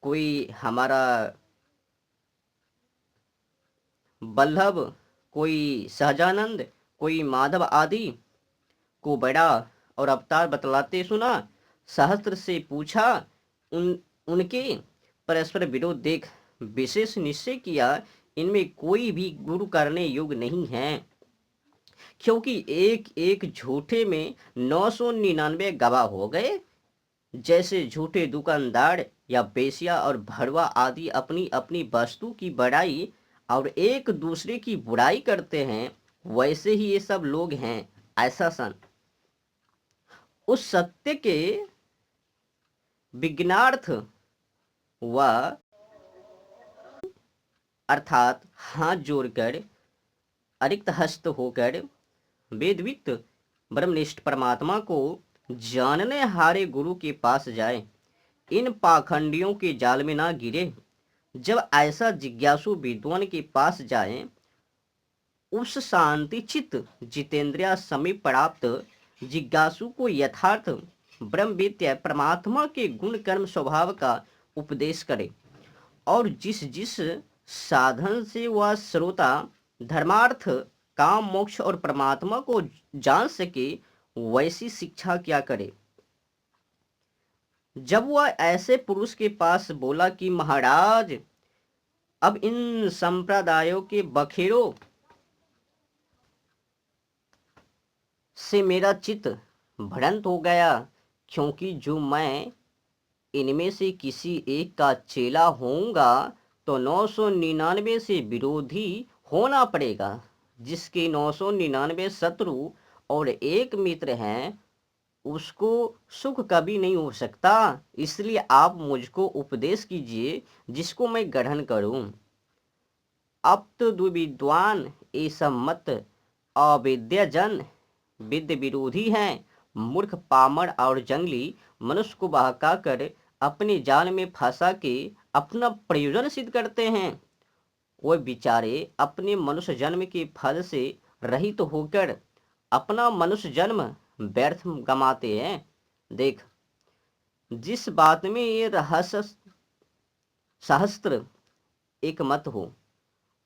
कोई हमारा वल्लभ, कोई सहजानंद, कोई माधव आदि को बड़ा और अवतार बतलाते सुना। सहस्त्र से पूछा, उन उनके परस्पर विरोध देख विशेष निश्चय किया, इनमें कोई भी गुरु करने योग्य नहीं है, क्योंकि एक एक झूठे में 999 गवाह हो गए। जैसे झूठे दुकानदार या बेसिया और भरवा आदि अपनी अपनी वस्तु की बड़ाई और एक दूसरे की बुराई करते हैं, वैसे ही ये सब लोग हैं। ऐसा सन उस सत्य के विज्ञानार्थ व अर्थात हाथ जोड़कर अरिक्त हस्त होकर वेदवित ब्रह्मनिष्ठ परमात्मा को जानने हारे गुरु के पास जाए, इन पाखंडियों के जाल में ना गिरे। जब ऐसा जिज्ञासु विद्वान के पास जाए, उस शांति चित्त जितेंद्रिया समीप प्राप्त जिज्ञासु को यथार्थ ब्रह्मविद्या परमात्मा के गुण कर्म स्वभाव का उपदेश करे, और जिस जिस साधन से वह श्रोता धर्मार्थ काम मोक्ष और परमात्मा को जान सके, वैसी शिक्षा क्या करे। जब वह ऐसे पुरुष के पास बोला कि महाराज, अब इन संप्रदायों के बखेड़ों से मेरा चित्त भ्रांत हो गया, क्योंकि जो मैं इनमें से किसी एक का चेला होऊंगा तो 999 से विरोधी होना पड़ेगा। जिसके 999 शत्रु और एक मित्र हैं, उसको सुख कभी नहीं हो सकता। इसलिए आप मुझको उपदेश कीजिए जिसको मैं ग्रहण करूं। अब तो दुविद्वान ये सब मत अविद्याजन विद्य विरोधी हैं, मूर्ख पामर और जंगली मनुष्य को बहका कर अपने जाल में फंसा के अपना प्रयोजन सिद्ध करते हैं। वो बेचारे अपने मनुष्य जन्म के फल से रहित तो होकर अपना मनुष्य जन्म व्यर्थ गमाते हैं। देख, जिस बात में ये रहस्य सहस्त्र एक मत हो,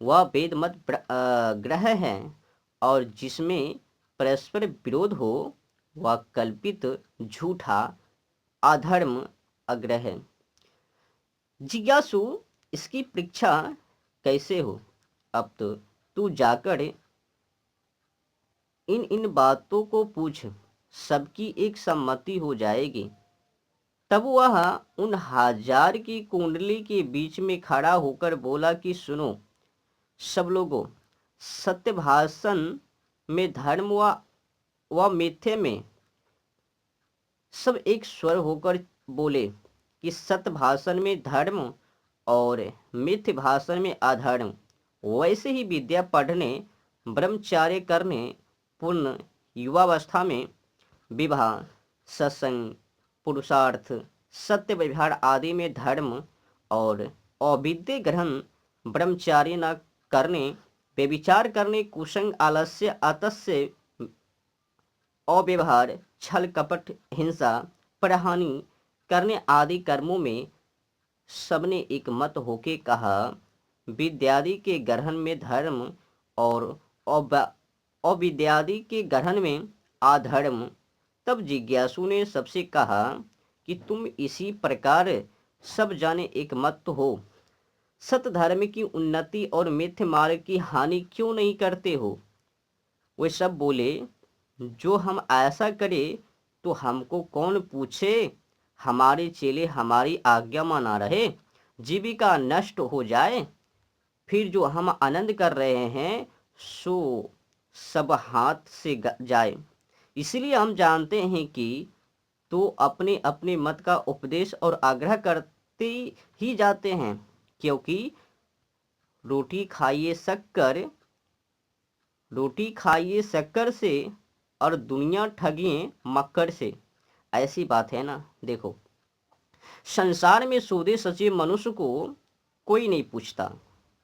वह वेद मत ग्रह है, और जिसमें परस्पर विरोध हो, वह कल्पित झूठा अधर्म अग्रह है। जिज्ञासु, इसकी परीक्षा कैसे हो? अब तो तू जाकर इन बातों को पूछ, सबकी एक सम्मति हो जाएगी। तब वह उन 1000 की कुंडली के बीच में खड़ा होकर बोला कि सुनो सब लोगों, सत्य भाषण में धर्म व मिथ्य में सब एक स्वर होकर बोले कि सत्य भाषण में धर्म और मिथ्य भाषण में अधर्म। वैसे ही विद्या पढ़ने, ब्रह्मचार्य करने, पूर्ण युवावस्था में विवाह, सत्संग, पुरुषार्थ, सत्य व्यवहार आदि में धर्म, और अविद्या ग्रहण ब्रह्मचार्य न करने, व्यभिचार करने, कुसंग, आलस्य, अतस्य, अव्यवहार, छल कपट, हिंसा, परहानि करने आदि कर्मों में सबने एक मत होके कहा, विद्यादि के ग्रहण में धर्म और अविद्यादि के ग्रहण में अधर्म। तब जिज्ञासु ने सबसे कहा कि तुम इसी प्रकार सब जाने एक मत हो, सत्य धर्म की उन्नति और मिथ्य मार्ग की हानि क्यों नहीं करते हो? वे सब बोले, जो हम ऐसा करें तो हमको कौन पूछे, हमारे चेले हमारी आज्ञा माना रहे, जीविका नष्ट हो जाए, फिर जो हम आनंद कर रहे हैं सो सब हाथ से जाए। इसलिए हम जानते हैं कि तो अपने अपने मत का उपदेश और आग्रह करते ही जाते हैं, क्योंकि रोटी खाइए शक्कर से और दुनिया ठगिए मक्कर से। ऐसी बात है ना। देखो, संसार में सौदे सचे मनुष्य को कोई नहीं पूछता।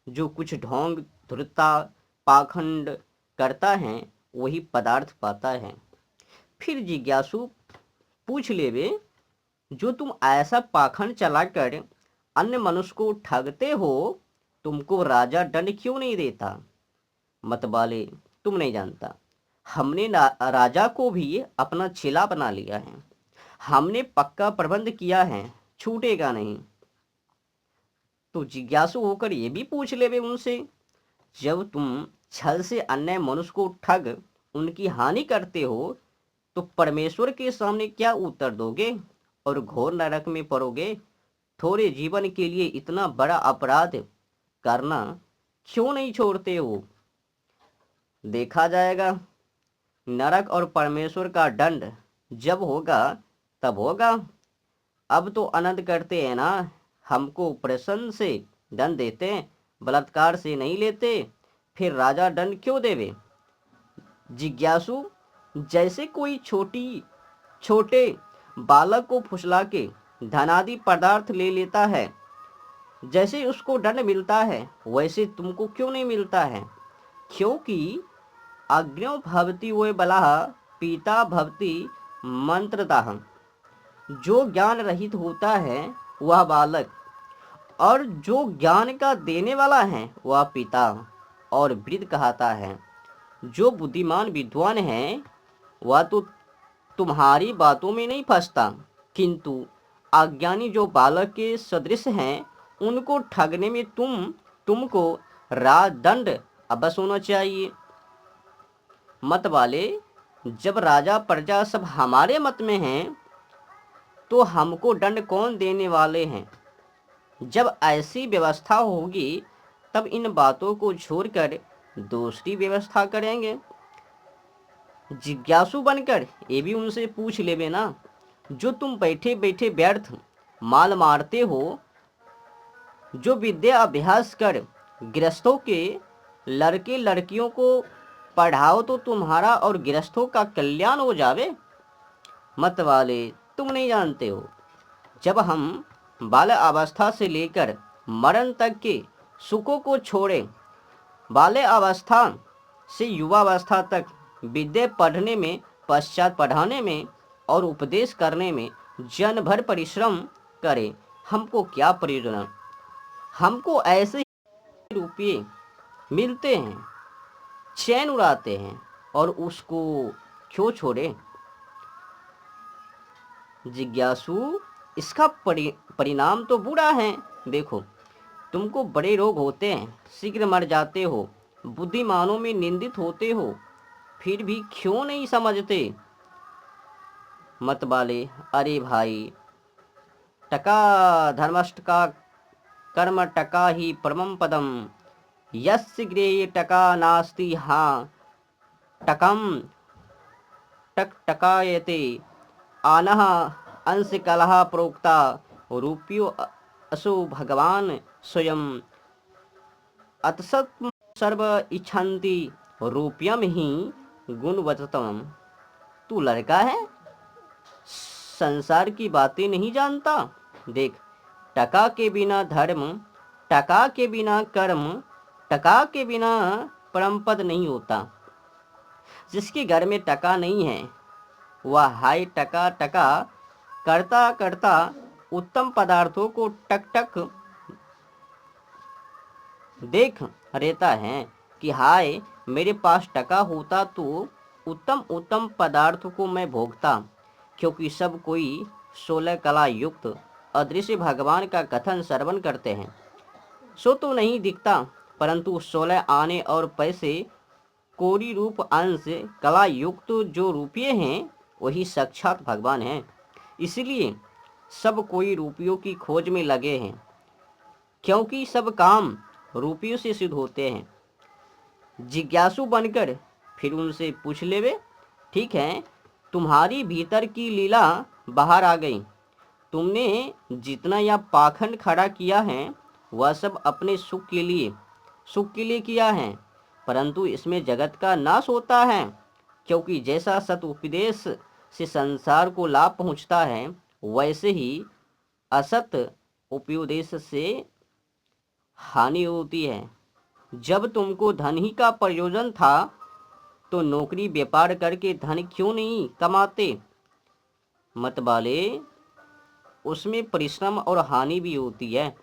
जो कुछ ढोंग धूर्तता पाखंड करता है वही पदार्थ पाता है। फिर जिज्ञासु पूछ लेवे, जो तुम ऐसा पाखंड चलाकर अन्य मनुष्य को ठगते हो, तुमको राजा दंड क्यों नहीं देता? मतवाले, तुम नहीं जानता, हमने राजा को भी अपना चेला बना लिया है। हमने पक्का प्रबंध किया है, छूटेगा नहीं। तो जिज्ञासु होकर ये भी पूछ ले वे उनसे, जब तुम छल से अन्य मनुष्य को ठग उनकी हानि करते हो, तो परमेश्वर के सामने क्या उत्तर दोगे और घोर नरक में पड़ोगे? थोड़े जीवन के लिए इतना बड़ा अपराध करना क्यों नहीं छोड़ते हो? देखा जाएगा, नरक और परमेश्वर का दंड जब होगा तब होगा। अब तो आनंद करते हैं ना, हमको प्रसन्न से दंड देते, बलात्कार से नहीं लेते, फिर राजा दंड क्यों देवे? जिज्ञासु, जैसे कोई छोटे बालक को फुसला के धनादि पदार्थ ले लेता है, जैसे उसको दंड मिलता है, वैसे तुमको क्यों नहीं मिलता है? क्योंकि अग्न्यो भवति वो बलः पीता भवति मंत्रदाह। जो ज्ञान रहित होता है वह बालक, और जो ज्ञान का देने वाला है वह पिता और वृद्ध कहता है। जो बुद्धिमान विद्वान है वह तो तुम्हारी बातों में नहीं फंसता, किंतु अज्ञानी जो बालक के सदृश हैं, उनको ठगने में तुमको राज दंड अवश्य होना चाहिए। मत वाले, जब राजा प्रजा सब हमारे मत में हैं, तो हमको दंड कौन देने वाले हैं? जब ऐसी व्यवस्था होगी तब इन बातों को छोड़कर दूसरी व्यवस्था करेंगे। जिज्ञासु बनकर ये भी उनसे पूछ लेवे ना, जो तुम बैठे बैठे व्यर्थ माल मारते हो, जो विद्या अभ्यास कर गृहस्थों के लड़के लड़कियों को पढ़ाओ तो तुम्हारा और गृहस्थों का कल्याण हो जावे। मत वाले, तुम नहीं जानते हो, जब हम बाल अवस्था से लेकर मरण तक के सुखों को छोड़े, बाल्य अवस्था से युवावस्था तक विद्या पढ़ने में, पश्चात पढ़ाने में और उपदेश करने में जन भर परिश्रम करें, हमको क्या प्रयोजन? हमको ऐसे ही रुपये मिलते हैं, चैन उड़ाते हैं, और उसको क्यों छोड़े? जिज्ञासु, इसका परिणाम तो बुरा है। देखो, तुमको बड़े रोग होते हैं, शीघ्र मर जाते हो, बुद्धिमानों में निंदित होते हो, फिर भी क्यों नहीं समझते? मत वाले, अरे भाई, टका धर्मष्टका कर्म टका ही परमं पदम, यस्य गृहे टका नास्ति हाँ टकम टक टकायते आनः अंश कलह प्रोक्ता रूपियो असो भगवान स्वयं अतसत सर्व इच्छन्ति रूप्यम ही गुणवत्तम। तू लड़का है, संसार की बातें नहीं जानता? देख, टका के बिना धर्म, टका के बिना कर्म, टका के बिना परम पद नहीं होता। जिसके घर में टका नहीं है वह हाय टका टका करता करता उत्तम पदार्थों को टक टक देख रहता है कि हाय मेरे पास टका होता तो उत्तम उत्तम पदार्थों को मैं भोगता। क्योंकि सब कोई 16 कला युक्त अदृश्य भगवान का कथन श्रवण करते हैं, सो तो नहीं दिखता, परंतु 16 आने और पैसे कोरी रूप अंश कला युक्त जो रुपये हैं वही साक्षात भगवान हैं। इसलिए सब कोई रुपयों की खोज में लगे हैं, क्योंकि सब काम रुपयों से सिद्ध होते हैं। जिज्ञासु बनकर फिर उनसे पूछ लेवे, ठीक है, तुम्हारी भीतर की लीला बाहर आ गई। तुमने जितना यह पाखंड खड़ा किया है वह सब अपने सुख के लिए किया है, परंतु इसमें जगत का नाश होता है। क्योंकि जैसा सत उपदेश से संसार को लाभ पहुंचता है, वैसे ही असत उपदेश से हानि होती है। जब तुमको धन ही का प्रयोजन था तो नौकरी व्यापार करके धन क्यों नहीं कमाते? मत वाले, उसमें परिश्रम और हानि भी होती है।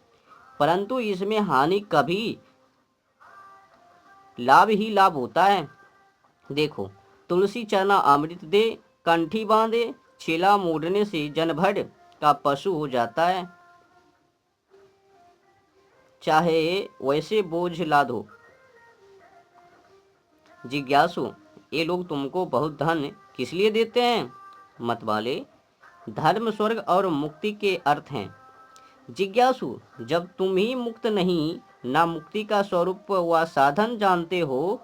परंतु इसमें हानि कभी लाभ ही लाभ होता है। देखो, तुलसी चरना अमृत दे, कंठी बांधे, छेला मोड़ने से जनभर का पशु हो जाता है, चाहे वैसे बोझ लाद हो। जिज्ञासु, ये लोग तुमको बहुत धन किस लिए देते हैं? मतवाले, धर्म, स्वर्ग और मुक्ति के अर्थ हैं। जिज्ञासु, जब तुम ही मुक्त नहीं, ना मुक्ति का स्वरूप व साधन जानते हो,